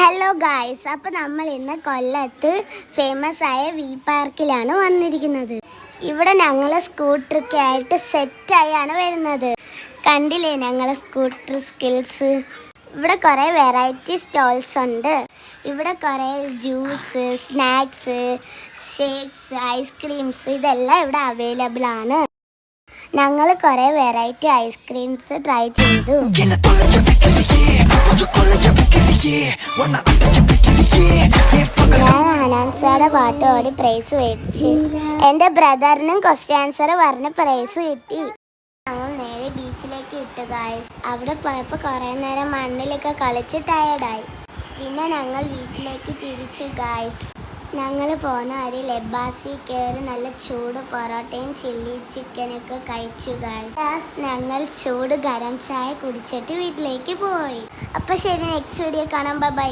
Hello guys, അപ്പോൾ നമ്മൾ ഇന്ന് കൊല്ലത്ത് ഫേമസ് ആയ വി പാർക്കിലാണ് വന്നിരിക്കുന്നത്. ഇവിടെ ഞങ്ങൾ സ്കൂട്ടറൊക്കെ ആയിട്ട് സെറ്റായാണ് വരുന്നത്. കണ്ടില്ലേ ഞങ്ങളെ സ്കൂട്ടർ സ്കിൽസ്. ഇവിടെ കുറേ വെറൈറ്റി സ്റ്റോൾസ് ഉണ്ട്. ഇവിടെ കുറേ ജ്യൂസ്, സ്നാക്സ്, ഷേക്സ്, ഐസ്ക്രീംസ് ഇതെല്ലാം ഇവിടെ അവൈലബിൾ ആണ്. ഞങ്ങൾ കുറേ വെറൈറ്റി ഐസ്ക്രീംസ് ട്രൈ ചെയ്തു. ഞാൻ ഹനാൻസാടെ പാട്ട് പാടി പ്രൈസ് മേടിച്ച് എൻ്റെ ബ്രദറിനും ക്വസ്റ്റ്യൻ ആൻസർ പറഞ്ഞ് പ്രൈസ് കിട്ടി. ഞങ്ങൾ നേരെ ബീച്ചിലേക്ക് വിട്ടു ഗായ്സ്. അവിടെ പോയപ്പോൾ കുറേ നേരം മണ്ണിലൊക്കെ കളിച്ച് ടയേർഡായി. പിന്നെ ഞങ്ങൾ വീട്ടിലേക്ക് തിരിച്ചു ഗായ്സ്. ഞങ്ങൾ പോകുന്ന വഴി ലബാസി കയറി നല്ല ചൂട് പൊറോട്ടയും ചില്ലി ചിക്കനൊക്കെ കഴിച്ചു ഗായ്സ്. ഞങ്ങൾ ചൂട് ഗരം ചായ കുടിച്ചിട്ട് വീട്ടിലേക്ക് പോയി. അപ്പോൾ ശരി, നെക്സ്റ്റ് വീഡിയോ കാണാം. ബൈ.